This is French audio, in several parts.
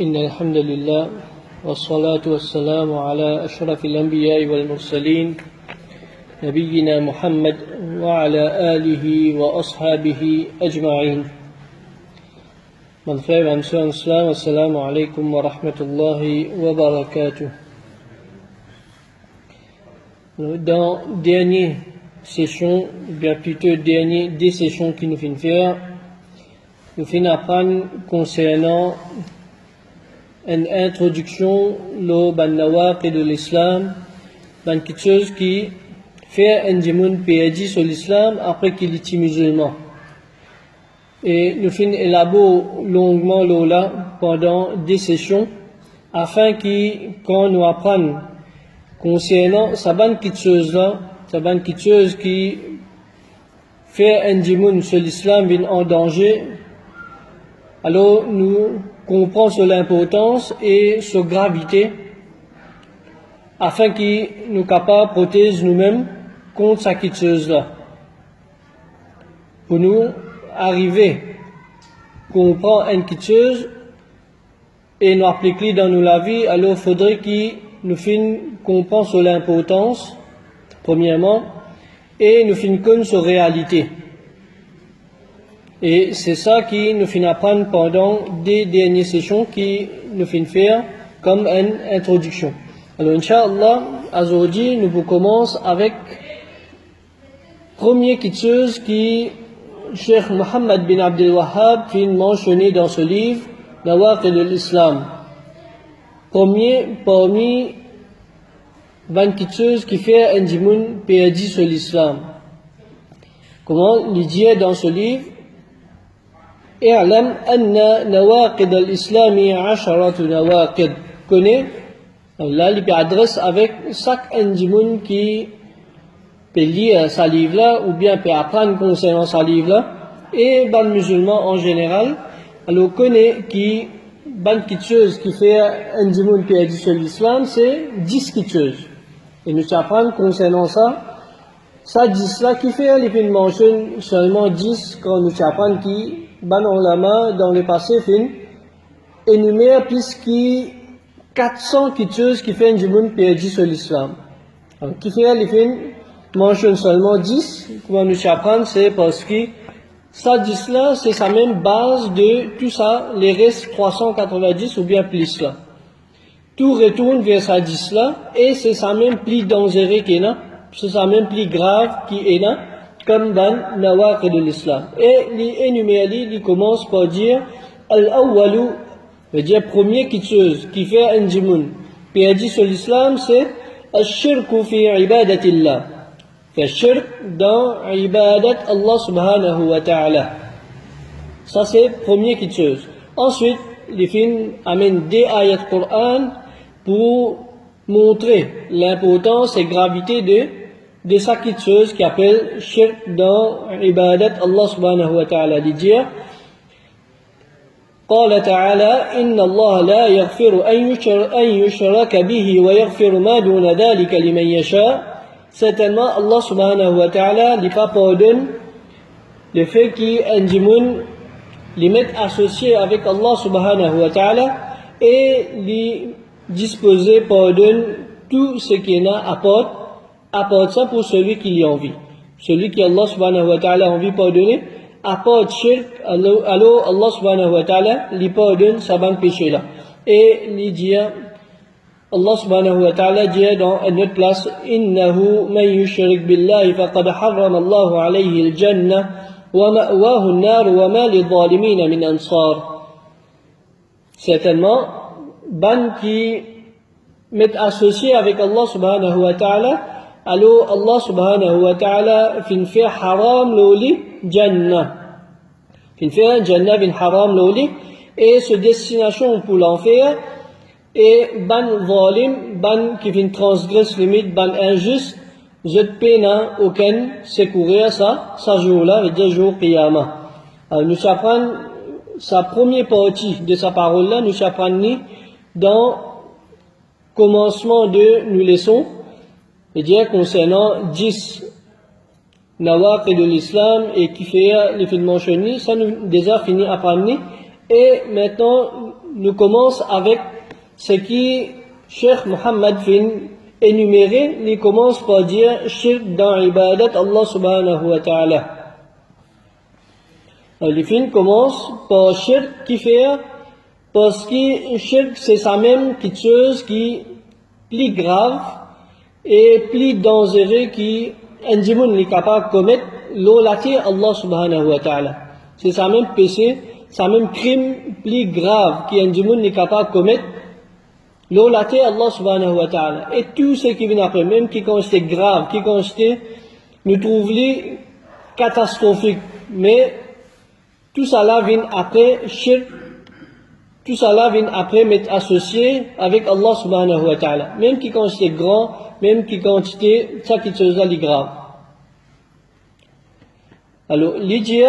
إن الحمد لله والصلاة والسلام على أشرف الأنبياء والمرسلين نبينا محمد وعلى آله وأصحابه أجمعين. Mon frère et ma soeur en islam, assalamu alaikum wa rahmatullahi wa barakatuh. Dans dernière session, bien plutôt des sessions qui nous finissent faire, nous finissons apprendre concernant une introduction au banawaq de l'islam, dans quelque chose qui fait un démon perdu sur l'islam après qu'il est musulman. Et nous finissons élaborer longuement là pendant des sessions afin que quand nous apprenons concernant ça bonne quelque chose là, ça bonne quelque chose qui fait un démon sur l'islam vient en danger, alors nous comprenons sur l'importance et sur gravité afin que nous capables de protéger nous-mêmes contre cette chose là. Pour nous arriver à comprendre une petite chose et nous appliquer dans nos vie, alors il faudrait que nous finissons comprendre sur l'importance, premièrement, et nous finissons connaître sur la réalité. Et c'est ça qui nous finissons apprendre pendant des dernières sessions qui nous finissons faire comme une introduction. Alors, Inch'Allah, aujourd'hui, nous commençons avec première petite chose qui Cheikh Mohammed bin Abdel Wahhab vient mentionner dans ce livre, Nawaqid al-Islam. Parmi 20 petites choses qui fait un démon perdu sur l'islam. Comment il dit dans ce livre, I'lam anna nawaqid al-Islam 10 nawaqid. Connais, là, il adresse avec chaque démon qui peut lire sa livre-là, ou bien peut apprendre concernant sa livre-là, et les musulmans en général, alors connaît qui, bonne petite chose qui fait un démon perdu sur l'islam, c'est 10 petites choses. Et nous apprenons concernant ça 10 là qui fait, les films mentionnent seulement 10 quand nous apprenons qui, ulama dans le passé, fin, énumère plus que 400 petites choses qui fait un démon perdu sur l'islam. Alors, qui fait, les films mentionne seulement 10, comment nous apprendre, c'est parce que ça 10 là, c'est sa même base de tout ça, les restes 390 ou bien plus là. Tout retourne vers ça 10 là, et c'est ça même plus dangereux qu'il y a, c'est ça même plus grave qu'il y a, comme dans Nawaqid de l'islam. Et l'énuméré, il commence par dire, Al-awwalu, veut dire premier quelque chose qui fait un démon perdu sur l'islam, c'est Al-shirku fi ibadatillah. Fait shirk dans ibadat Allah subhanahu wa ta'ala. Ça c'est premier quelque chose. Ensuite, les films amènent des ayats Coran pour montrer l'importance et gravité de ça quelque chose qui appelle shirk dans ibadat Allah subhanahu wa ta'ala. Il dit قال تعالى إن الله لا يغفر أن يشرك به ويغفر ما دون ذلك لمن يشاء. Certainement, Allah subhanahu wa ta'ala n'est pas pardonne le fait qu'un démon les mette associés avec Allah subhanahu wa ta'ala et les disposer pardonne tout ce qu'il a apporte ça pour celui qui lui envie. Celui qui Allah subhanahu wa ta'ala a envie de pardonner, apporte shirk, alors Allah subhanahu wa ta'ala lui pardonne sa bonne péché là. Et lui dit, Allah subhanahu wa ta'ala dit dans une autre place, Innahu man yushrik billahi faqad harrama Allahu alayhi al-jannah wa ma'wahu an-nar wa ma lidh-dhalimin min ansar. Certainement, ban qui met associé avec Allah subhanahu wa ta'ala, alors Allah subhanahu wa ta'ala fin fait haram loli jannah. Fin fait jannah bin haram loli et ce destination pour l'enfer. Et ban zalim, ban qui vient transgresse limite, ban injuste, je peine aucun secourir ça jour-là, veut dire jour qiyamah. Alors nous apprenons sa première partie de sa parole-là, nous apprenons dans commencement de nous leçons, veut dire concernant 10 nawaqid de l'islam et qui fait les films mentionnés, ça nous déjà fini à apprendre Et maintenant, nous commençons avec ce qui Cheikh Mohammed fin énumérer. Il commence par dire shirk dans l'ibadat Allah subhanahu wa ta'ala. Le fin commence par shirk qui fait, parce que shirk c'est ça même quelque chose qui est plus grave et plus dangereux qui un djimoun est capable de commettre l'olati Allah subhanahu wa ta'ala. C'est ça même péché, ça même crime plus grave qu'un djimoun est capable de commettre l'olati Allah subhanahu wa ta'ala. Et tout ce qui vient après, même qui consiste grave, qui consiste, nous trouvons catastrophique, mais tout cela vient après shirk, tout cela vient après m'être associé avec Allah subhanahu wa ta'ala. Même qui consiste grand, même qui quantité, ça qui chose là, est grave. Alors, l'idée,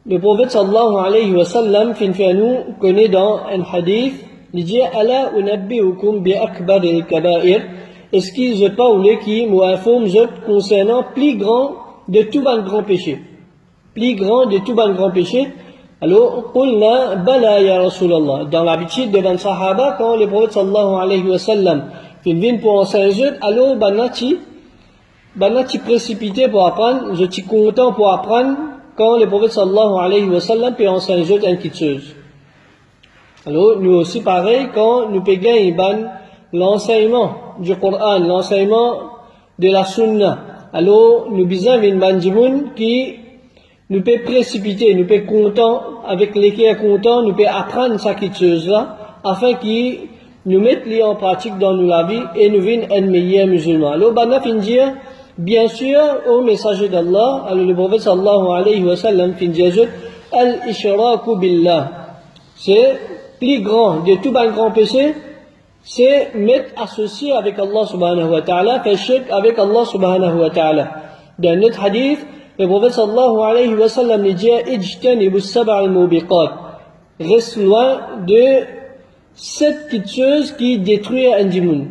le prophète sallallahu alayhi wa sallam, fin nous connaît dans un hadith, l'idée, ala unabbiukum bi akbar al-kaba'ir, est-ce qu'il je pas ou qui m'informe concernant plus grand de tout ban grand péché. Plus grand de tout ban grand péché. Alors, qulna bala ya Rasulallah. Dans l'habitude devant le sahaba, quand le prophète sallallahu alayhi wa sallam, vient pour enseigner, alors, banati précipité pour apprendre, je suis content pour apprendre quand le prophète sallallahu alayhi wa sallam peut enseigner une petite chose. Alors, nous aussi pareil, quand nous payons l'enseignement du Coran, l'enseignement de la Sunna, alors nous besoin d'une bandimoun qui nous peut précipiter, nous peut content, avec lesquels content, nous peut apprendre cette chose-là, afin qu'ils nous mettent en pratique dans la vie et nous viennent un meilleur musulman. Alors, fin dire, bien sûr, au messager d'Allah, alors le prophète sallallahu alayhi wa sallam, fin dire, al-ishraku billah. C'est plus grand de tout un grand péché, c'est mettre associé avec Allah subhanahu wa ta'ala, faire shirk avec Allah subhanahu wa ta'ala. Dans notre hadith, le prophète sallallahu alayhi wa sallam dit ijtanibu sab'a al-mubiqat. Reste loin de cette petite chose qui détruit un djimoun.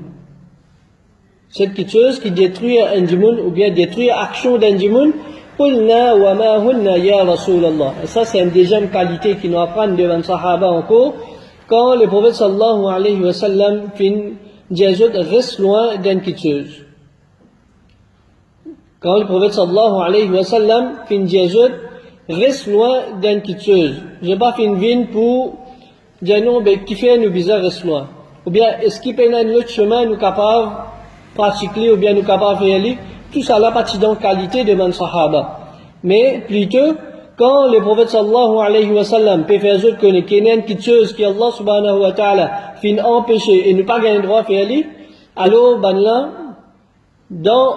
Cette petite chose qui détruit un djimoun ou bien détruit l'action d'un djimoun. Qulna wa ma hunna ya Rasulallah. Et ça c'est une deuxième qualité qui nous apprend devant Sahaba encore. Quand le prophète sallallahu alayhi wa sallam fin dit reste loin d'une petite chose. Quand le prophète sallallahu alayhi wa sallam fin dit reste loin d'une petite chose. Je n'ai pas fin vin pour dire non, mais qui fait nous bizarre reste loin. Ou bien est-ce qu'il peut y un autre chemin nous capable de pratiquer ou bien nous capable de faire aller. Tout ça là partie dans qualité devant Sahaba. Mais plutôt, quand le prophète sallallahu alayhi wa sallam peut faire autre qu'il y a une petite chose qui Allah subhanahu wa ta'ala fin empêcher et ne pas gagner le droit de faire aller, alors ben là, dans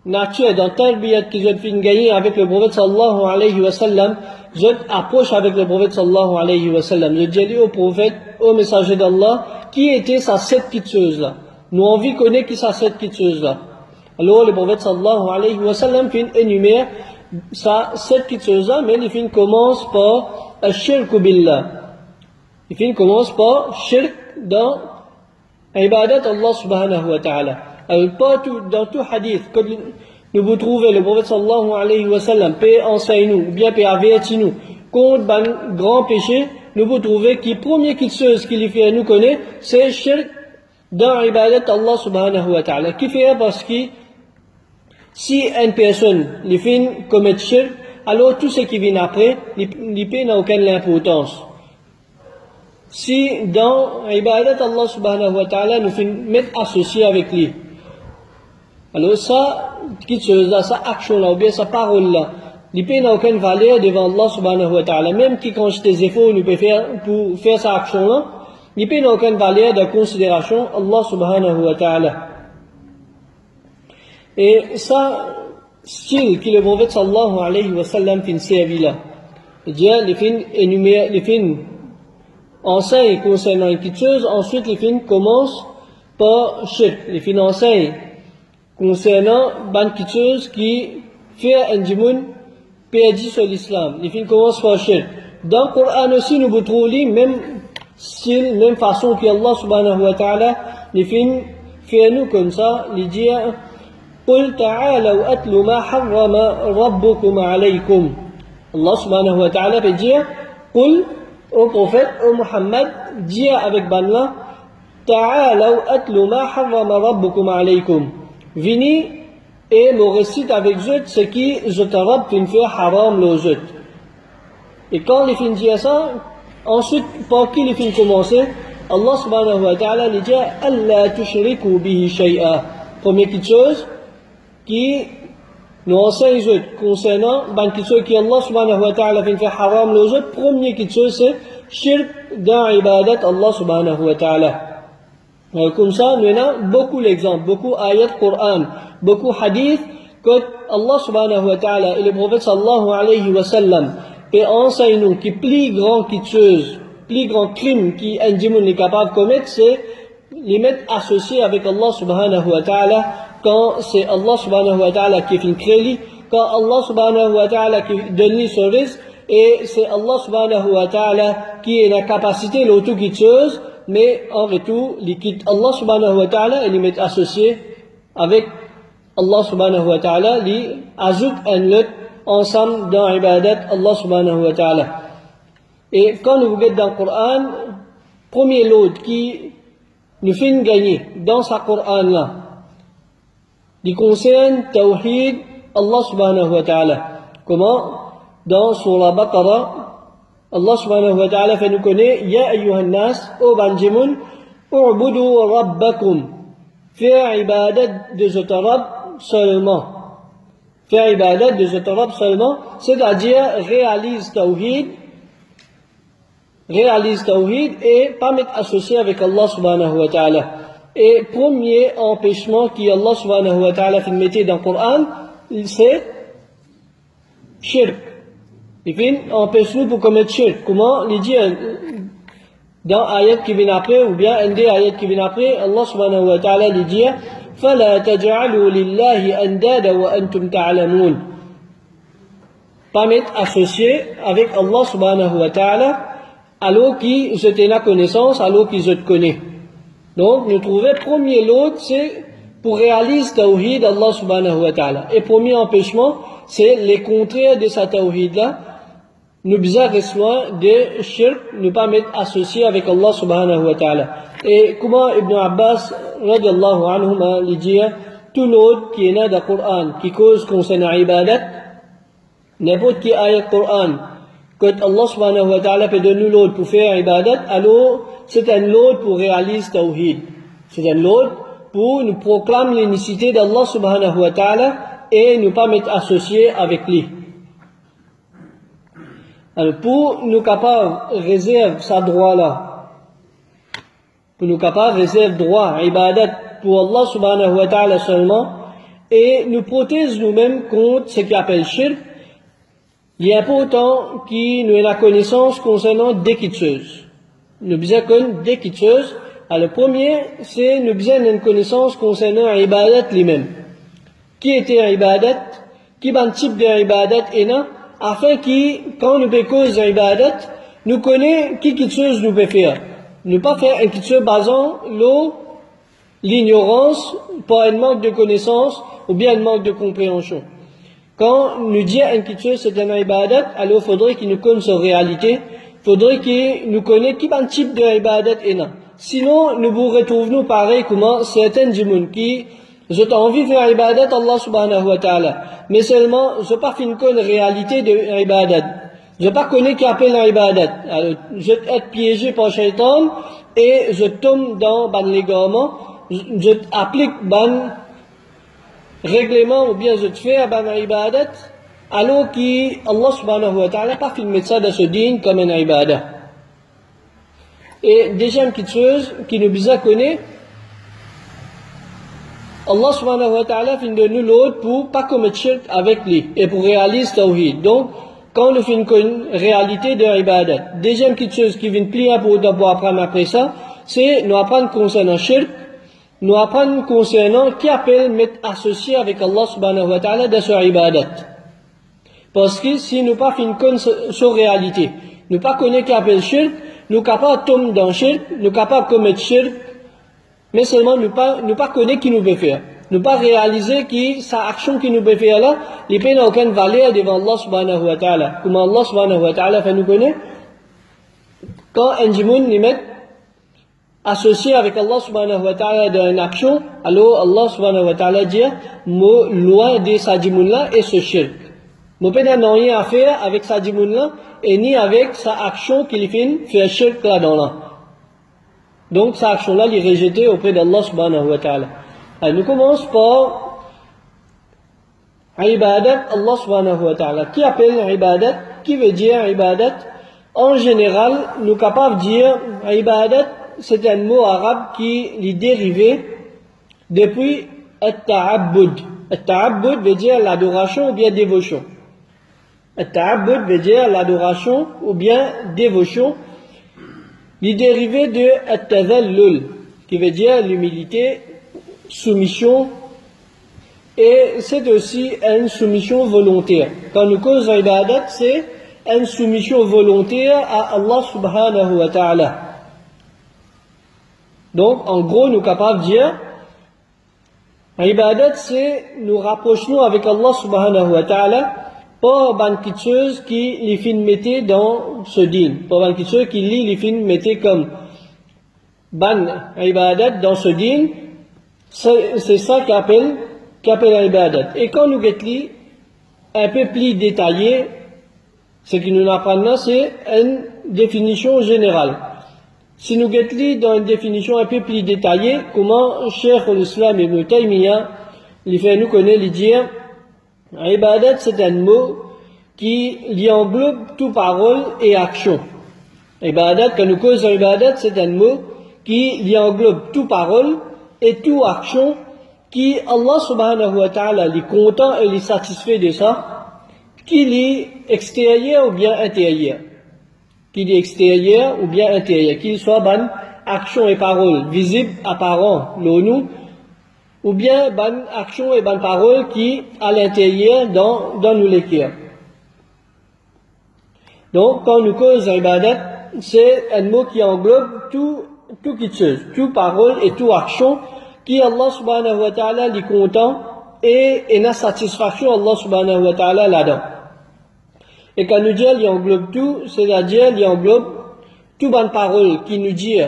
nature, dans tel billet que je fin gagner avec le prophète sallallahu alayhi wa sallam, je approche avec le prophète sallallahu alayhi wa sallam. Je dis au prophète, au messager d'Allah, qui était cette petite chose là. Nous envie connaître qui cette petite chose là. Alors le prophète sallallahu alayhi wa sallam fin énumère cette petite chose-là, mais il fin commence par shirk billah. Il fin commence par shirk dans ibadat Allah subhanahu wa ta'ala. Alors pas dans tout hadith que nous vous trouvez le prophète sallallahu alayhi wa sallam peut enseigner nous, ou bien peut avertir nous contre un grand péché, nous vous trouvez que la première chose qu'il fait nous connaître, c'est shirk dans ibadat Allah subhanahu wa ta'ala. Qui fait parce que si une personne les fin commet shirk, alors tout ce qui vient après, l'IP n'a aucune importance. Si dans ibadat Allah subhanahu wa ta'ala nous fin mettre associé avec lui, alors ça, quelque chose là, ça action là, ou bien sa parole là, l'IP n'a aucune valeur devant Allah subhanahu wa ta'ala. Même qui quand des efforts nous peut faire pour faire sa action là, l'IP n'a aucune valeur de considération Allah subhanahu wa ta'ala. Et ça, style que le prophète sallallahu alayhi wa sallam fin servi là. Déjà, les fins énumèrent, les fins enseignent concernant une petite chose, ensuite les fins commencent par shirk. Les fins enseignent concernant une petite chose qui fait un djimoun perdu sur l'islam. Les fins commencent par shirk. Dans le Coran aussi, nous trouvons même style, même façon que Allah subhanahu wa ta'ala, les fins fait nous comme ça, les dire قل تعالوا أتل ما حرم ربكم عليكم. Allah subhanahu wa ta'ala peut dire Qul, au prophète, au Muhammad, dis avec Banla, Ta'alaw atlu ma harrama rabbukum alaykum. Vini et me récite avec eux ce qui je Rabb fin fait haram le eux. Et quand les fins disent ça, ensuite, par qui les fins commencer, Allah subhanahu wa ta'ala les dit Allah tushriku bihi shay'a. Première petite chose qui nous enseigne concernant quelque chose qui Allah subhanahu wa ta'ala fin fait haram le eux. Première petite chose c'est shirk dans ibadat Allah subhanahu wa ta'ala. Comme ça, nous avons beaucoup d'exemples, beaucoup d'ayats Coran, beaucoup de hadiths que Allah subhanahu wa ta'ala et le prophète sallallahu alayhi wa sallam et enseignent-nous que plus grand chose, plus grand crime qu'un individu est capable de commettre, c'est les mettre associés avec Allah subhanahu wa ta'ala quand c'est Allah subhanahu wa ta'ala qui fait une crélie, quand Allah subhanahu wa ta'ala qui donne les services et c'est Allah subhanahu wa ta'ala qui est la capacité de tout chose. Mais en retour, Allah subhanahu wa ta'ala, il met associé avec Allah subhanahu wa ta'ala, il ajoute un lot ensemble dans l'ibadat Allah subhanahu wa ta'ala. Et quand nous regardons dans le Coran, premier lot qui nous fait gagner dans ce Coran-là, il concerne Tawhid Allah subhanahu wa ta'ala. Comment? Dans Surah Baqarah, Allah subhanahu wa ta'ala fait nous connaître, Ya ayyuhan nas, ô banjimun, u'budu rabbakum. Faire ibadat de ce Rabb seulement. Faire ibadat de ce Rabb seulement, c'est-à-dire réalise tawhid et pas mettre associé avec Allah subhanahu wa ta'ala. Et premier empêchement qui Allah subhanahu wa ta'ala fait mettre dans le Coran, c'est shirk. Et puis, empêche-nous pour commettre shirk. Comment? Il dit dans ayat qui vient après, ou bien un des ayats qui vient après, Allah subhanahu wa ta'ala il dit فَلَا تَجْعَلُوا لِلَّهِ أَنْدَادًا وَأَنْتُمْ تَعْلَمُونَ. Pas mettre associé avec Allah subhanahu wa ta'ala, alors qui je t'ai la connaissance, alors qui je te connais. Donc, nous trouvons premier lot, c'est pour réaliser tawhid Allah subhanahu wa ta'ala. Et premier empêchement, c'est les contraires de sa tawhid là. Nous besoin de shirk, ne pas mettre associé avec Allah subhanahu wa ta'ala. Et comment Ibn Abbas, radiallahu anhuma, il dit, tout l'autre qui est né dans le Coran, qui cause concernant ibadat, n'importe qui ayat Coran, que Allah subhanahu wa ta'ala peut donner l'autre pour faire ibadat, alors c'est un l'autre pour réaliser tawhid. C'est un l'autre pour nous proclamer l'unicité d'Allah subhanahu wa ta'ala et ne pas mettre associé avec lui. Alors, pour nous capables réserve sa droit là, pour nous capables réserve droit, ibadat, pour Allah subhanahu wa ta'ala seulement, et nous protège nous-mêmes contre ce qu'on appelle shirk, il est important qu'il nous ait la connaissance concernant des choses. Nous besoin connaître des choses. Alors, le premier, c'est nous besoin d'une connaissance concernant ibadat lui-même. Qui était ibadat? Qui est un type d'ibadat est là? Afin que, quand nous faisons ibadat, nous connaissons qui chose nous peut faire. Ne pas faire une chose basant l'ignorance, pas un manque de connaissance, ou bien un manque de compréhension. Quand nous disons une chose c'est un ibadat, alors il faudrait qu'il nous connaisse en réalité, il faudrait qu'il nous connaisse qui est un type d'ibadat est là. Sinon, nous vous retrouvons pareil comme certains gens qui j'ai envie de faire ibadat Allah subhanahu wa ta'ala. Mais seulement, je n'ai pas fait une réalité de ibadat. Je n'ai pas connu qui appelle ibadat. Alors, je vais être piégé par shaitan et je tombe dans ban légalement. Je applique ban règlement ou bien je te fais ban ibadat. Alors qu'Allah subhanahu wa ta'ala n'a pas fait mettre ça dans ce dîne comme un ibadat. Et deuxième petite chose qui nous besoin connaître, Allah subhanahu wa ta'ala fait de nous l'autre pour pas commettre shirk avec lui et pour réaliser tawhid. Donc, quand on fait une réalité de ibadat, deuxième petite chose qui vient plus pour d'abord apprendre après ça, c'est nous apprendre concernant shirk, nous apprendre concernant qui appelle mettre associé avec Allah subhanahu wa ta'ala dans ce ibadat. Parce que si nous pas fait une sur réalité, nous pas connaître qui appelle shirk, nous capables de tomber dans shirk, nous capables de commettre shirk, mais seulement nous pas connaître qui nous peut faire. Nous pas réaliser que sa action qui nous peut faire là, il n'a aucune valeur devant Allah subhanahu wa ta'ala. Comme Allah subhanahu wa ta'ala fait nous connaître, Quand un djimoun nous met associé avec Allah subhanahu wa ta'ala dans une action, alors Allah subhanahu wa ta'ala dit, moi, loin de sa djimoun là et ce shirk. Mon père n'a rien à faire avec sa djimoun là et ni avec sa action qu'il fait shirk là-dedans là. Donc, sa action là, il est rejetée auprès d'Allah subhanahu wa ta'ala. Alors, nous commençons par ibadat Allah subhanahu wa ta'ala. Qui appelle ibadat? Qui veut dire ibadat? En général, nous sommes capables de dire ibadat, c'est un mot arabe qui est dérivé depuis at-ta'abbud. At-ta'abbud veut dire l'adoration ou bien dévotion. At-ta'abbud veut dire l'adoration ou bien dévotion. Il est dérivé de at-tadhallul, qui veut dire l'humilité, soumission, et c'est aussi une soumission volontaire. Quand nous causons ibadat, c'est une soumission volontaire à Allah subhanahu wa ta'ala. Donc, en gros, nous sommes capables de dire, ibadat, c'est nous rapprochons avec Allah subhanahu wa ta'ala, pas ban quelque chose qui les films mettaient dans ce din, pas ban quelque chose qui les films mettaient comme ban ibadat dans ce din, c'est ça qu'appelle ibadat. Et quand nous guettons un peu plus détaillé, ce qui nous apprend là, c'est une définition générale. Si nous guettons dans une définition un peu plus détaillée, comment Cheikh l'Islam Ibn Taymiyyah, il fait nous connaître, il dit, ibadat, c'est un mot qui englobe toute parole et action. Ibadat, quand nous causons ibadat, c'est un mot qui englobe toute parole et toute action qui Allah subhanahu wa ta'ala est content et est satisfait de ça, qu'il est extérieur ou bien intérieur. Qu'il est extérieur ou bien intérieur. Qu'il soit ban action et parole visible, apparent, l'onu, ou bien ban action et ban parole qui à l'intérieur dans nous les cœurs. Donc, quand nous causons ibadat, c'est un mot qui englobe tout quelque chose, toute parole et toute action qui Allah subhanahu wa ta'ala est content et une satisfaction Allah subhanahu wa ta'ala là-dedans. Et quand nous disons il englobe tout, c'est-à-dire il englobe toute bonne parole qui nous dit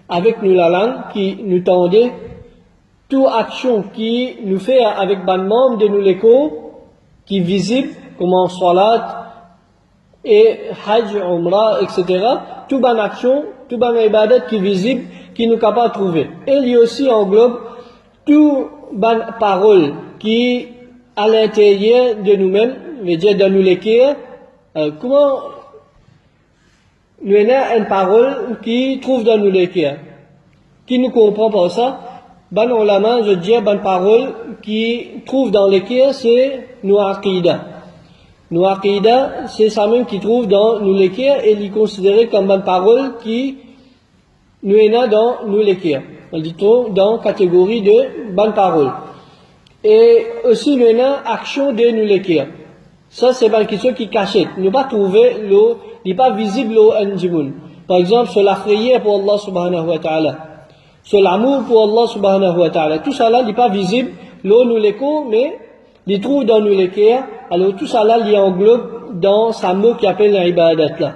avec nous la langue, qui nous tendait, toute action qui nous fait avec bonne membre de nous l'écho, qui est visible, comme en salat, et hajj, umrah, etc. Toute bonne action, toute bonne ibadat qui est visible, qui nous capable de trouver. Et il y a aussi englobe toute bonne parole qui à l'intérieur de nous-mêmes, veut dire dans nous les cœurs. Comment nous avons une parole qui trouve dans nous les cœurs, qui nous comprend par ça. Ben on la main, je dis bonne parole qui trouve dans les cœurs, c'est nous aqidah. Nous aqidah, c'est ça même qui trouve dans nous les cœurs et il est considéré comme bonne parole qui nous est dans nous les cœurs. On dit dans catégorie de bonne parole. Et aussi nous avons action de nous les cœurs. Ça c'est quelque chose qui cachette. Nous pas trouver l'eau, il n'est pas visible l'eau en djimoun. Par exemple, sur la prière pour Allah subhanahu wa ta'ala. Sur l'amour pour Allah subhanahu wa ta'ala. Tout ça là, il n'est pas visible. L'eau nous l'écho, mais il trouve dans nous les cœurs. Alors tout ça là, il englobe dans sa mot qui appelle l'ibadat là.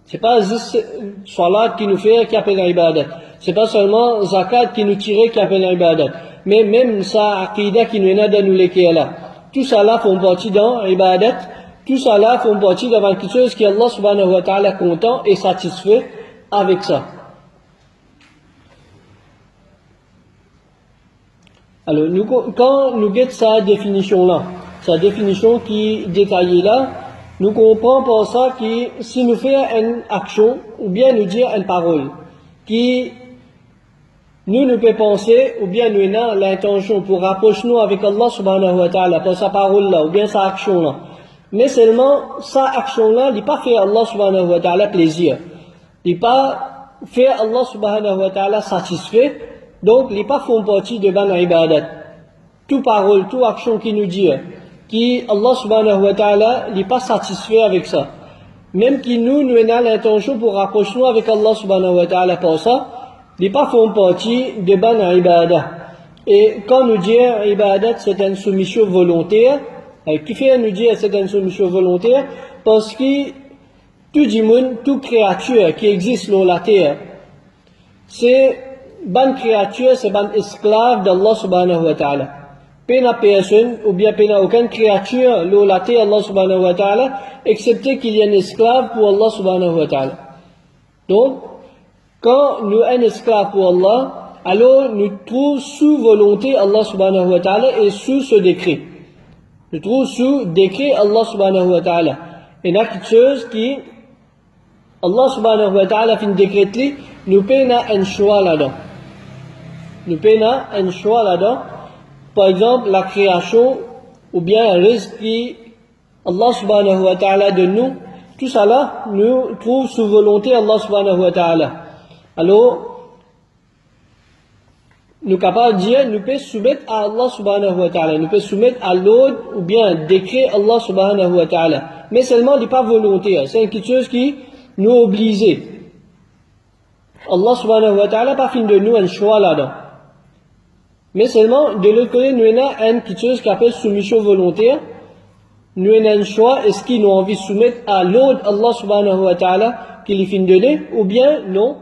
C'est pas juste salat qui nous fait qui appelle l'ibadat. C'est pas seulement zakat qui nous tire qui appelle l'ibadat. Mais même ça, aqidah qui nous est dans nous les cœurs là. Tout ça là font partie dans l'ibadat. Tout ça là font partie d'avoir quelque chose qui Allah subhanahu wa ta'ala est content et satisfait avec ça. Alors, quand nous guettons sa définition là, sa définition qui est détaillée là, nous comprenons par ça que si nous faisons une action, ou bien nous dire une parole, qui nous pouvons penser, ou bien nous avons l'intention pour rapprocher nous avec Allah subhanahu wa ta'ala, par sa parole là, ou bien sa action là. Mais seulement, sa action là, il n'est pas fait Allah subhanahu wa ta'ala plaisir. Il n'est pas fait Allah subhanahu wa ta'ala satisfait. Donc, il n'est pas font partie de ban ibadat. Toute parole, toute action qui nous dit, qui Allah subhanahu wa ta'ala n'est pas satisfait avec ça. Même qui nous avons l'intention pour rapprocher nous avec Allah subhanahu wa ta'ala pour ça, il n'est pas font partie de ban ibadat. Et quand nous disons ibadat, c'est une soumission volontaire, qui fait nous dire c'est une soumission volontaire, parce que tout dimoun, toute créature qui existe sur la terre, c'est bonne créature, c'est bonne esclave d'Allah subhanahu wa ta'ala. Pena personne, ou bien pena aucune créature sur la terre Allah subhanahu wa ta'ala, excepté qu'il y ait un esclave pour Allah subhanahu wa ta'ala. Donc, quand nous sommes esclaves pour Allah, alors nous trouvons sous volonté Allah subhanahu wa ta'ala et sous ce décret. Nous trouvons sous décret Allah subhanahu wa ta'ala. Il y a quelque chose qui Allah subhanahu wa ta'ala fin décréter, nous payons un choix là-dedans. Nous payons un choix là-dedans. Par exemple, la création, ou bien un risque qui Allah subhanahu wa ta'ala de nous, tout ça là, nous trouvons sous volonté Allah subhanahu wa ta'ala. Alors, nous sommes capables de dire, nous pouvons soumettre à Allah subhanahu wa ta'ala, nous pouvons soumettre à l'ordre ou bien décret Allah subhanahu wa ta'ala. Mais seulement, il n'est pas volontaire. C'est quelque chose qui nous oblige. Allah subhanahu wa ta'ala pas fin de nous un choix là-dedans. Mais seulement, de l'autre côté, nous avons quelque chose qui appelle soumission volontaire. Nous avons un choix, est-ce qu'ils nous envie de soumettre à l'ordre Allah subhanahu wa ta'ala qu'il est fin de donner, ou bien non.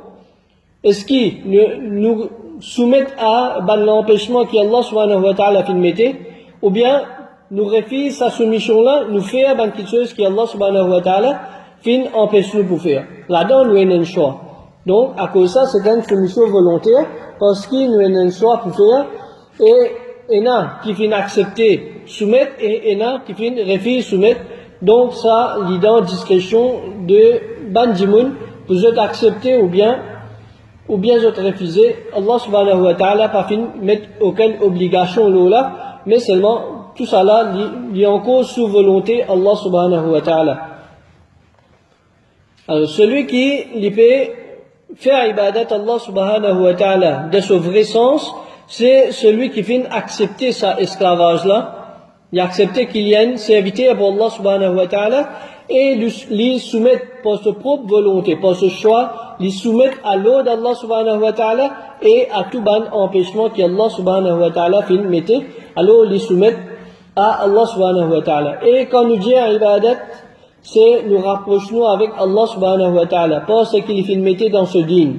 Est-ce qu'ils nous soumettent à l'empêchement qu'Allah subhanahu wa ta'ala fin de mettre, ou bien nous refusons sa soumission-là, nous faisons quelque chose qu'Allah subhanahu wa ta'ala fin empêche nous pour faire. Là-dedans, nous avons un choix. Donc, à cause de ça, c'est une soumission volontaire, parce qu'il nous avons un choix pour faire, et il y en a qui finissent accepter, soumettre, et il y en a qui finissent refuser, soumettre. Donc, ça, il y a une discrétion de Bandimoun, pour eux accepter ou bien eux refuser. Allah subhanahu wa ta'ala pas fin mettre aucune obligation là, mais seulement, tout ça là, il y a encore sous volonté Allah subhanahu wa ta'ala. Alors, celui qui peut faire ibadat Allah subhanahu wa ta'ala de son vrai sens, c'est celui qui vient accepter sa esclavage là, il accepte qu'il y a un serviteur pour Allah subhanahu wa ta'ala et lui soumettre par sa propre volonté, par ce choix, lui soumettre à l'ordre d'Allah subhanahu wa ta'ala et à tout bon empêchement qu'Allah subhanahu wa ta'ala fin mettait, alors lui soumettre à Allah subhanahu wa ta'ala. Et quand nous disons ibadat, c'est nous rapprochons avec Allah subhanahu wa ta'ala, pas ce qu'il fin mettait dans ce dîn.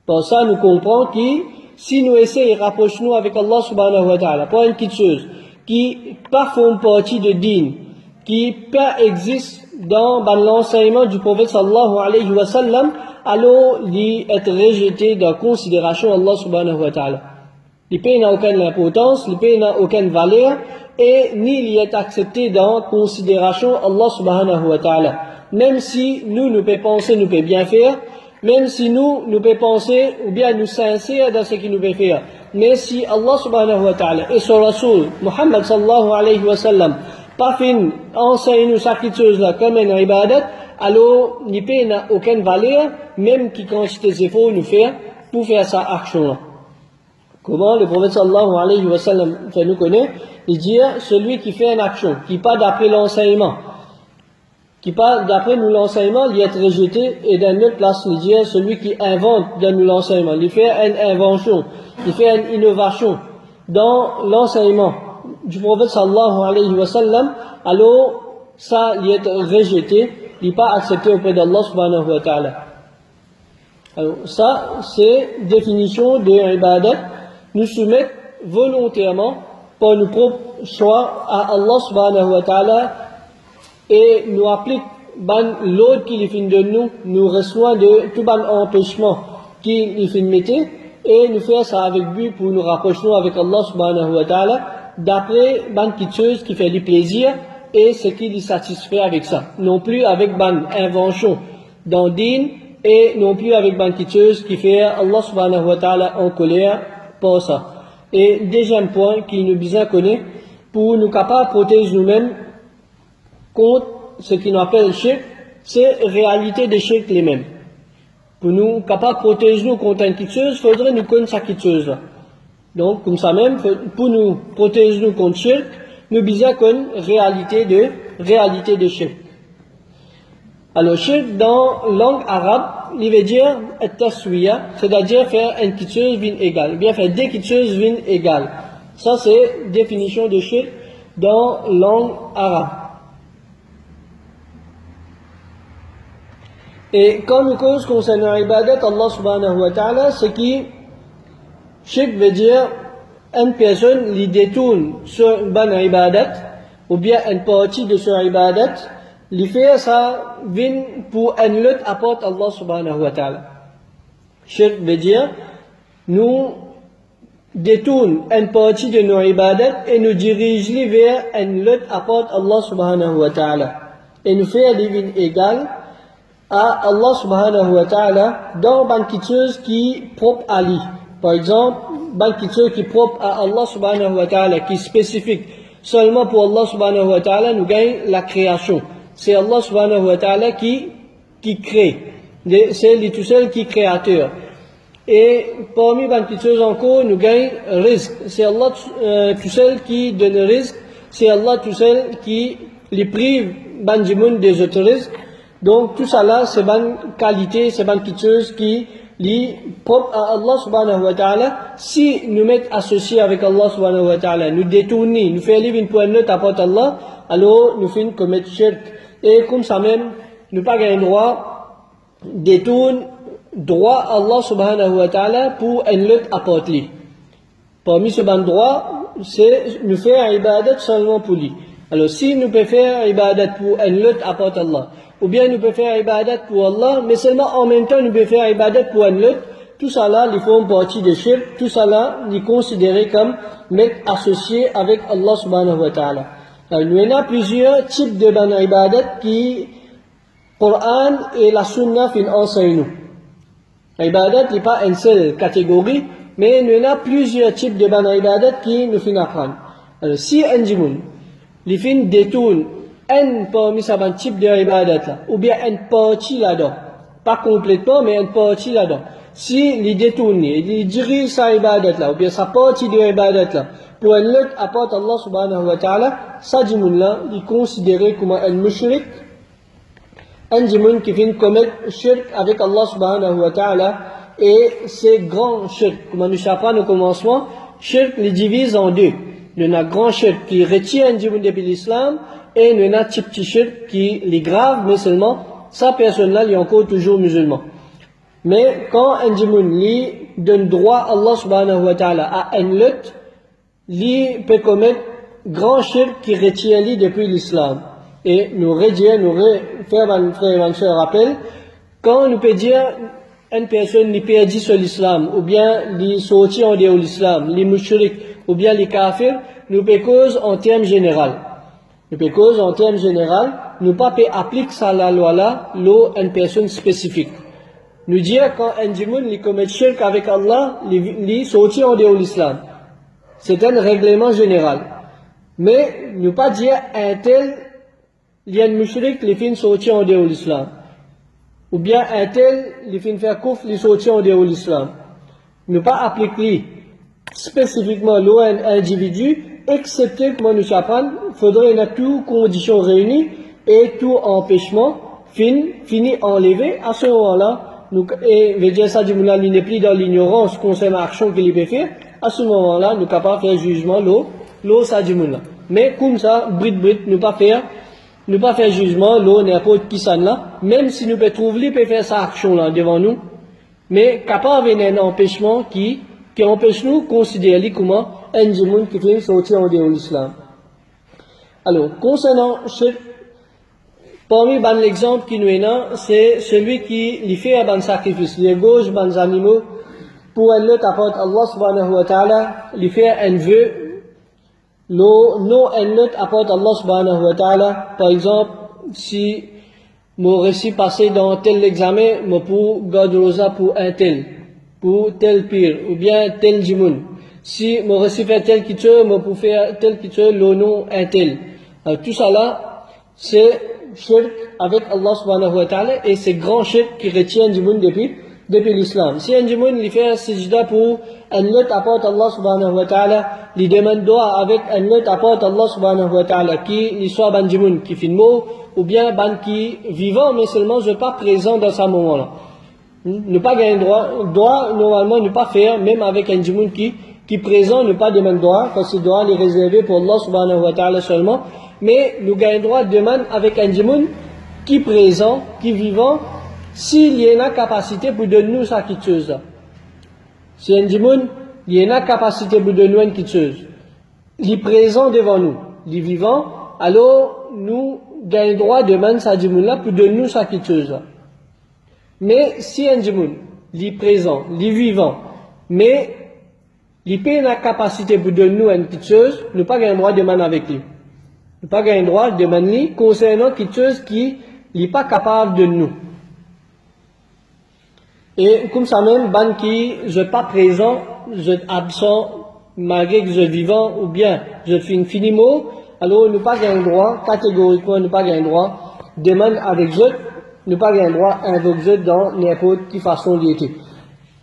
Pour ça, nous comprenons que si nous essayons de rapprocher avec Allah subhanahu wa ta'ala, pas une petite chose, qui pas font partie de dîn, qui pas existe dans l'enseignement du prophète sallallahu alayhi wa sallam, alors il est rejeté dans la considération Allah subhanahu wa ta'ala. Il n'a aucune importance, il n'a aucune valeur, et ni il est accepté dans la considération Allah subhanahu wa ta'ala. Même si nous pouvons penser, nous pouvons bien faire, même si nous pouvons penser, ou bien nous sincères dans ce qu'il nous peut faire. Mais si Allah subhanahu wa ta'ala et son Rasoul, Muhammad sallallahu alayhi wa sallam, pas fin enseigne nous ça quelque chose là comme une ibadat, alors il n'a aucune valeur, même qui quantité d'efforts nous faire pour faire sa action là. Comment le prophète sallallahu alayhi wa sallam fait nous connaître, il dit celui qui fait une action, qui pas d'après l'enseignement, qui pas d'après nous l'enseignement, il est rejeté, et dans notre place, il dit celui qui invente dans nous l'enseignement, il fait une invention, il fait une innovation dans l'enseignement du prophète sallallahu alayhi wa sallam, alors ça, il est rejeté, il n'est pas accepté auprès d'Allah subhanahu wa ta'ala. Alors ça, c'est définition de ibadat, nous soumettre volontairement par nos propres choix à Allah subhanahu wa ta'ala et nous applique l'ordre qu'il fin de nous reçoit de tout empêchement qu'il fin mettait et nous faire ça avec but pour nous rapprocher avec Allah subhanahu wa ta'ala d'après quelque chose qui fait du plaisir et ce qui lui satisfait avec ça. Non plus avec invention dans le din et non plus avec quelque chose qui fait Allah subhanahu wa ta'ala en colère pour ça. Et deuxième point qu'il nous besoin connaître pour nous capables de protéger nous-mêmes contre ce qu'on appelle shirk, c'est réalité des shirk les mêmes. Pour nous capables de protéger nous contre quelque chose, il faudrait nous connaître cette chose là. Donc, comme ça même, pour nous protéger nous contre shirk, nous besoin connaître réalité de shirk. Alors, shirk dans langue arabe, il veut dire taswiya, c'est-à-dire faire une petite chose vine égale, bien faire deux petites choses vine égale. Ça, c'est définition de shirk dans langue arabe. Et quand nous cause concernant l'ibadat, Allah subhanahu wa ta'ala, c'est qui, shirk veut dire, une personne lui détourne sur une bonne ibadat, ou bien une partie de son ibadat, lui fait ça, vient pour une lutte apporte Allah subhanahu wa ta'ala. Shirk veut dire, nous détourne une partie de nos ibadat et nous dirige vers une lutte apporte Allah subhanahu wa ta'ala. Et nous fait divine égale à Allah subhanahu wa ta'ala dans une quelque chose qui est propre à lui. Par exemple, une quelque chose qui est propre à Allah subhanahu wa ta'ala, qui est spécifique. Seulement pour Allah subhanahu wa ta'ala, nous gagnons la création. C'est Allah subhanahu wa ta'ala qui crée. C'est lui tout seul qui est créateur. Et parmi les petites choses encore, nous gagnons risque. C'est Allah tout seul qui donne le risque. C'est Allah tout seul qui les prive des autres risques. Donc tout ça là, c'est une qualité, c'est une petite chose qui est propre à Allah subhanahu wa ta'ala. Si nous mettons associés avec Allah subhanahu wa ta'ala, nous détournons, nous faisons une pour une autre apporte Allah, alors nous finissons commettre shirk. Et comme ça même, nous pas gagner droit, détourne droit Allah subhanahu wa ta'ala pour une lutte apporte lui. Parmi ce bon droit, c'est nous faire ibadat seulement pour lui. Alors si nous pouvons faire ibadat pour une lutte apporte Allah, ou bien nous pouvons faire ibadat pour Allah, mais seulement en même temps nous pouvons faire ibadat pour une lutte, tout ça là, ils font partie de shirk, tout ça là, ils considérés comme mettre associé avec Allah subhanahu wa ta'ala. Alors nous avons plusieurs types de ban ibadat qui, Coran et la Sunna enseignent nous. Ibadat n'est pas une seule catégorie, mais nous avons plusieurs types de ban ibadat qui nous font apprendre. Alors si un djimoun, les fins détourne un parmi ces types d'ibadat là, ou bien une partie là-dedans, pas complètement, mais une partie là-dedans. Si les détourne, il dirige sa ibadat là, ou bien sa partie d'ibadat là, pour une lutte apporte Allah subhanahu wa ta'ala, ça djimoun là, il est considéré comme un mushrik, un djimoun qui vient commettre shirk avec Allah subhanahu wa ta'ala, et c'est grand shirk. Comme nous apprenons au commencement, shirk les divise en deux. Nous avons grand shirk qui retire un djimoun depuis l'islam, et nous avons petit shirk qui est grave, mais seulement, sa personne-là, il est encore toujours musulman. Mais quand un djimoun lui donne droit à Allah subhanahu wa ta'ala à une lutte, lui peut commettre grand shirk qui retire lui depuis l'islam. Et nous faire un frère et une soeur rappel, quand nous peut dire une personne qui perdit sur l'islam, ou bien les sorti en dehors de l'islam, les mushrik, ou bien les kafirs, nous peut cause en termes général. Nous peut cause en termes général, nous pas peut appliquer ça la loi là, une personne spécifique. Nous dire quand un djimoun li commet shirk avec Allah, li sorti en dehors de l'islam. C'est un règlement général. Mais nous pas dire un tel, il y a un mushrik qui fin sorti en dehors de l'islam. Ou bien un tel, il fin faire kouf, il sorti en dehors de l'islam. Nous pas appliquer spécifiquement un individu, excepté que nous apprenons, il faudrait une toutes conditions réunies et tout empêchement fini enlevé. À ce moment-là, et veut dire ça du moulin, il n'est plus dans l'ignorance concernant l'action qu'il peut faire. À ce moment-là, nous sommes capables de faire jugement l'eau ça du moulin. Mais comme ça, nous pas faire jugement l'eau n'importe qui ça là, même si nous pouvons trouver, il peut faire sa action là devant nous, mais capable d'un empêchement qui empêche nous de considérer comment un djimoun qui fait sortir en dehors de l'islam. Alors, concernant parmi l'exemple qui nous est là, c'est celui qui fait un sacrifice, les gauches, les animaux, pour un autre apporte Allah subhanahu wa ta'ala, lui fait un vœu, non un autre apporte Allah subhanahu wa ta'ala, par exemple, si mon récit passé dans tel examen, moi pour garder rosa pour un tel, pour tel pire, ou bien tel djimoun. Si mon récit fait tel qui tue, moi pour faire tel qui tue, le nom un tel. Alors, tout ça là, c'est shirk avec Allah subhanahu wa ta'ala, et c'est grand shirk qui retient un djimoun depuis l'islam. Si un djimoun il fait un sijda pour un autre apporte Allah subhanahu wa ta'ala, il demande droit avec un autre apporte Allah subhanahu wa ta'ala, qui soit un djimoun qui fait mot, ou bien ban qui vivant, mais seulement je pas présent dans ce moment-là. Ne pas gagner droit normalement ne pas faire, même avec un djimoun qui présent, ne pas demander droit, parce que le droit est réservé pour Allah subhanahu wa ta'ala seulement, mais nous gagnons droit de demande avec un djimoun qui présent, qui vivant, s'il y a une capacité pour donner nous ça quelque chose là. Si un djimoun, il y a une capacité pour donner nous quelque chose. Il est présent devant nous, il est vivant, alors nous gagnons le droit de demander ça djimoun là pour donner nous ça quelque chose là. Mais si un djimoun, il est présent, il est vivant, mais il n'a pas la capacité pour donner nous une petite chose, nous pas gagnons le droit de demander avec lui. Nous pas gagnons le droit de demander lui concernant quelque chose qui n'est pas capable de nous. Et comme ça même, ban qui je pas présent, je absent, malgré que je vivant, ou bien je fais une finimo, alors nous pas gagnons le droit, catégoriquement nous pas gagnons le droit, demander avec eux, nous pas gagnons le droit, invoquer dans n'importe quelle façon d'y être.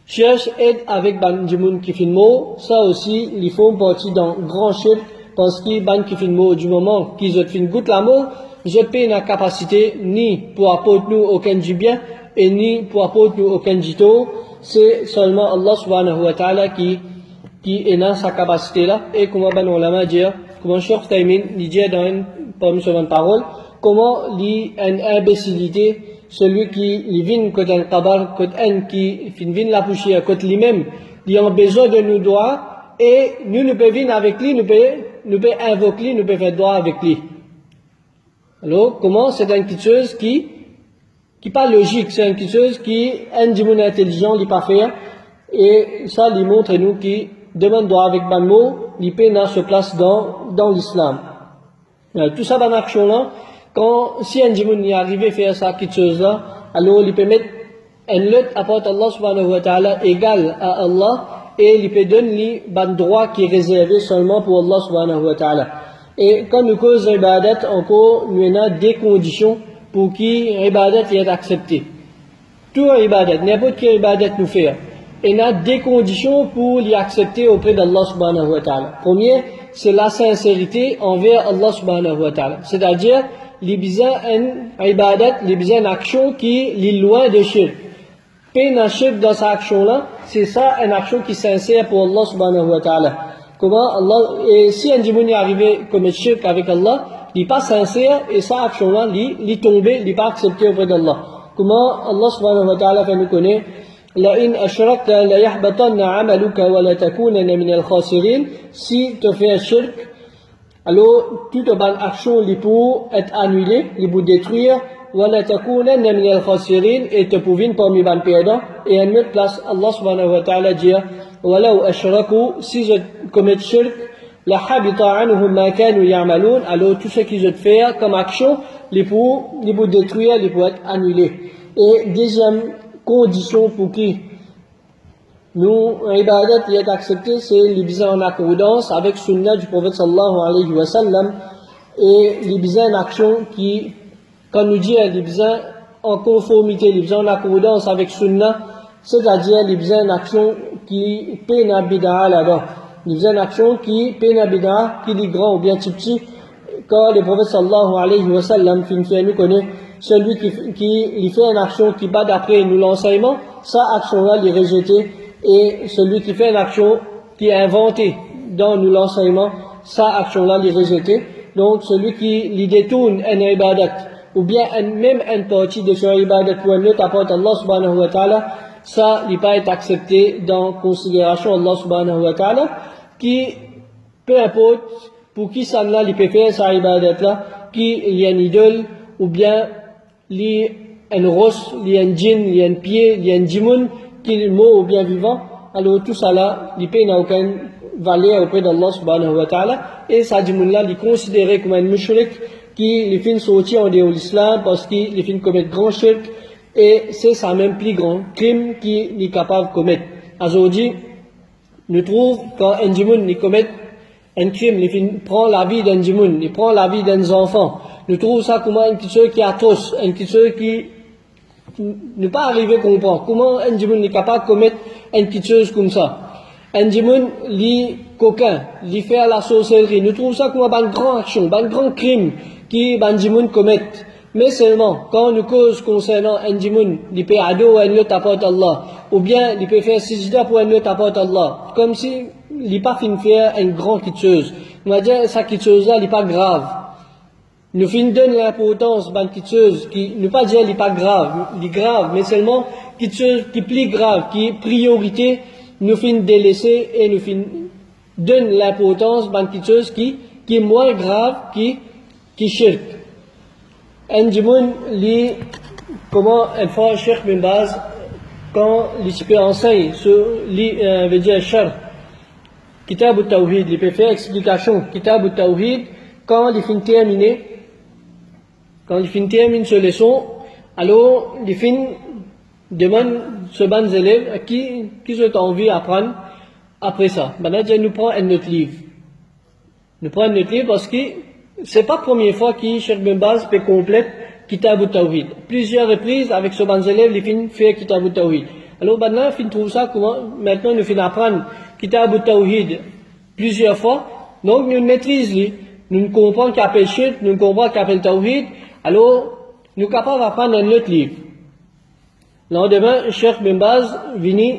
Cherche aide avec ban djimoun qui finmo, ça aussi, ils font partie d'un grand chef, parce que ban qui finmo, du moment qu'ils ont fait une goutte l'amour, je paie la capacité ni pour apporter nous aucun du bien, et ni pour apporter nous aucun du tort, c'est seulement Allah subhanahu wa ta'ala qui est dans sa capacité là, et comment ban ulama dire, comment Cheikh Taymin dit dans parmi ses paroles, comment li une imbécilité, celui qui vient côté un tabar, côté un qui vient la poussière, côté lui-même, il a besoin de nos doigts, et nous ne pouvons venir avec lui, nous pouvons invoquer lui, nous pouvons faire droit avec lui. Alors, comment c'est une petite chose qui pas logique, c'est une petite chose qui, un djimoun intelligent, il pas faire, et ça, il montre nous qui demande droit avec ban mot, il peut se place dans l'islam. Tout ça, dans l'action là, si un djimoun y arrive à faire ça, quelque chose là, alors il peut mettre un lot apporte Allah subhanahu wa ta'ala égal à Allah, et il peut donner ban droit qui est réservé seulement pour Allah subhanahu wa ta'ala. Et quand nous causons ibadat, encore, nous avons des conditions pour que l'ibadat est accepté. Tout ibadat, n'importe quel ibadat nous fait, il y a des conditions pour l'y accepter auprès d'Allah subhanahu wa ta'ala. Premier, c'est la sincérité envers Allah subhanahu wa ta'ala. C'est-à-dire, il y a une ibadat, il y a une action qui est loin de shirk. Peine un shirk dans cette action-là, c'est ça une action qui est sincère pour Allah subhanahu wa ta'ala. Comment Allah, et si un djimoun est arrivé à commettre shirk avec Allah, il n'est pas sincère, et sa action-là, il est tombé, il n'est pas accepté auprès d'Allah. Comment Allah subhanahu wa ta'ala fait nous connaître, لئن أشركت ليحبطن عملك ولتكونن من الخاسرين. Si tu fais un shirk, alors toute bonne action li pour être annulée, li pour détruire, ولتكونن من الخاسرين, et te pouvines parmi les perdants. Et à une autre place, Allah subhanahu wa ta'ala dit, ولو أشركوا, si je commets shirk, لحبط عنهم ما كانوا يعملون, alors tout ce qu'ils ont fait comme action, li pour détruire, li pour être annulé. Et deuxième condition pour qui nous, l'ibadat qui est accepté, c'est l'ibisa en accordance avec sunna du prophète sallallahu alayhi wa sallam, et l'ibisa en action qui, quand nous dit l'ibisa en conformité, l'ibisa en accordance avec sunna, c'est-à-dire l'ibisa en action qui peine à bid'a là-dedans. L'ibisa en action qui peine à bid'a, qui est grand ou bien petit, quand le prophète sallallahu alayhi wa sallam, nous connaît, celui qui fait une action qui bat d'après nous l'enseignement, sa action-là est rejetée, et celui qui fait une action qui est inventée dans nous l'enseignement, sa action-là est rejetée. Donc celui qui détourne un ibadat, ou bien même une partie de son ibadat pour un autre apporte Allah subhanahu wa ta'ala, ça n'est pas être accepté dans considération Allah subhanahu wa ta'ala, qui, peu importe, pour qui ça là, il peut faire sa ibadat-là, qu'il y a une idole, ou bien il y a un roche, il y a un djinn, il y a un pied, il y a un djimoun, qui est mort ou bien vivant, alors tout ça là, il n'a aucune valeur auprès d'Allah subhanahu wa ta'ala, et ça djimoun là, il est considéré comme un mushrik, qui fait sortir en dehors de l'islam, parce qu'il fait commettre grand shirk, et c'est ça même plus grand crime qu'il est capable de commettre. Aujourd'hui, nous trouvons quand un djimoun commet un crime, il prend la vie d'un djimoun, il prend la vie d'un enfant. Nous trouvons ça comme une petite chose qui est atroce, une petite chose qui n'est pas arrivé à comprendre. Comment un djimoun est capable de commettre une petite chose comme ça? Un djimoun, lit coquin, lit faire la sorcellerie. Nous trouvons ça comme une grande action, un grand crime qui un djimoun commet. Mais seulement, quand nous cause concernant un djimoun, il peut ado un autre apporte Allah, ou bien il peut faire sijda pour un autre apporte Allah, comme si il n'est pas fin de faire une grande petite chose. On va dire, ça petite chose-là, il n'est pas grave. nous fin donne l'importance ban quelque chose qui ne pas dire n'est pas grave, il est grave, mais seulement quelque chose qui est plus grave, qui est priorité, nous fin délaisser et nous fin donne l'importance ban quelque chose qui est moins grave, qui shirk. Un djimoun lit comment un fois Cheikh bin Baz quand il enseigne sur veut dire char Kitab al-Tawhid, il peut faire explication Kitab al-Tawhid quand il finit termine ce leçon, alors il finit demande ce ban élèves à qui ont envie d'apprendre après ça. Maintenant, nous prend un autre livre. Nous prenons notre livre parce que c'est pas la première fois que Cheikh bin Baz peut complète Kitab al-Tawhid. Plusieurs reprises avec ce ban élèves, il finit faire Kitab al-Tawhid. Alors maintenant, il trouve ça comment maintenant nous finissons apprendre Kitab al-Tawhid plusieurs fois. Donc nous maîtrisons, nous comprenons qu'il appelle shirk, nous comprenons qu'il appelle Tawhid. Alors nous sommes capables d'apprendre un autre livre. Le lendemain, Cheikh bin Baz vient.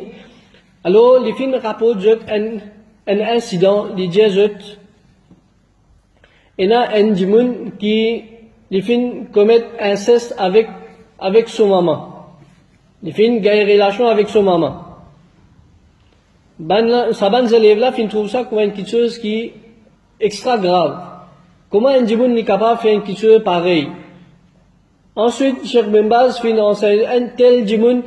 Alors il finit rapporte un incident, il dit il y a un djimoun qui commet inceste avec son maman. Il fait une relation avec son maman. Sa ban élève là, trouve ça comme quelque chose qui est extra grave. Comment un djimoun est capable de faire quelque chose pareil? Ensuite, Cheikh bin Baz enseigne un tel djimoun,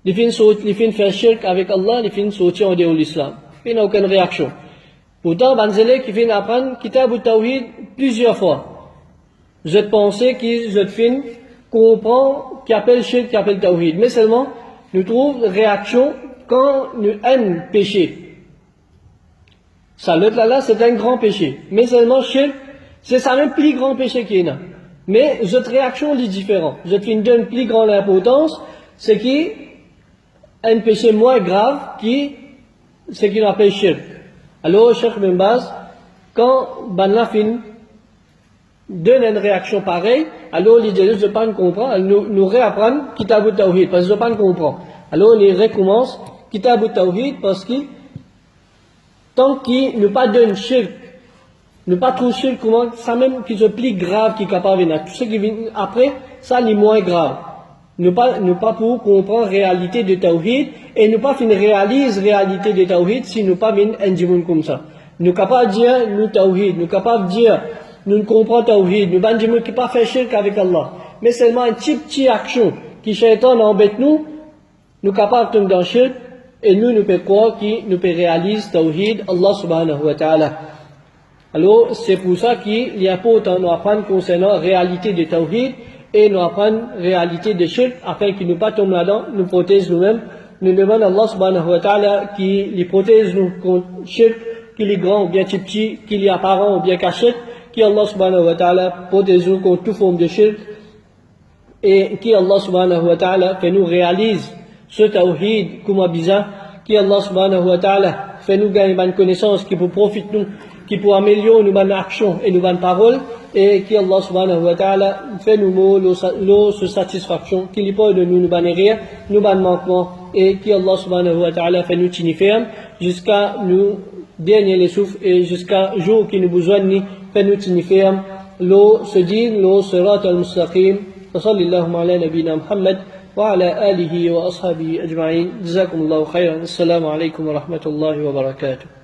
il fait faire shirk avec Allah, il fait sortir en dehors de l'islam. Il n'a aucune réaction. Pourtant, Banzele qui vient apprendre Kitab al-Tawhid plusieurs fois. Je pensais que je fin comprend qui appelle shirk, qui appelle Tawhid. Mais seulement, nous trouvons réaction quand nous aimons péché. Ça, l'autre là, c'est un grand péché. Mais seulement shirk, c'est ça même plus grand péché qu'il y en a. Mais notre réaction est différente. Je fin donne plus grande importance, c'est qui un péché moins grave qui, c'est qu'il appelle shirk. Alors, Cheikh bin Baz, quand Banlafin donne une réaction pareille, alors il dit, je ne pas comprendre, nous réapprendre Kitab al-Tawhid, parce que je ne pas comprendre. Alors, il recommence Kitab al-Tawhid, parce que tant qu'il ne pas donne shirk, ne pas trouver shirk, comment, ça même qui est plus grave qui est capable de venir. Tout ce qui vient après, ça est moins grave. Ne pas pour comprendre la réalité de Tawhid et ne pas réaliser la réalité de Tawhid si nous pas venir un djimoun comme ça. Nous capables de dire nous Tawhid, nous capables de dire nous ne comprenons Tawhid, nous pas djimoun qui pas fait shirk avec Allah. Mais seulement une petite action qui shaitan embête nous capables de tomber dans shirk et nous pouvons croire que nous pouvons réaliser Tawhid Allah subhanahu wa ta'ala. Alors c'est pour ça qu'il y a important nous apprendre concernant la réalité de Tawhid et nous apprendre la réalité de shirk afin qu'il ne pas tombe là-dedans, nous protège nous-mêmes. Nous demandons à Allah subhanahu wa ta'ala qui les protège nous contre shirk, qu'il est grand ou bien petit, qu'il est apparent ou bien caché, qu'Allah subhanahu wa ta'ala protège nous contre toute forme de shirk et qu'Allah subhanahu wa ta'ala fait nous réaliser ce tawhid comme bizarre, qu'Allah subhanahu wa ta'ala fait nous gagner une connaissance qui peut profiter nous, qui peut améliorer nos actions et nos paroles, et qu'Allah subhanahu wa ta'ala fait nous mots, satisfaction, qu'il n'y pas de nous rien, nous manquements, et qu'Allah subhanahu wa ta'ala fait nous tenir ferme jusqu'à nous dernier les souffles et jusqu'à jour qui nous besoin fait nous tenir ferme. L'eau se dit, l'eau sirat al-mustaqim. وصلى اللهم على نبينا محمد وعلى آله وأصحابه أجمعين جزاكم الله خيرا السلام عليكم ورحمة الله وبركاته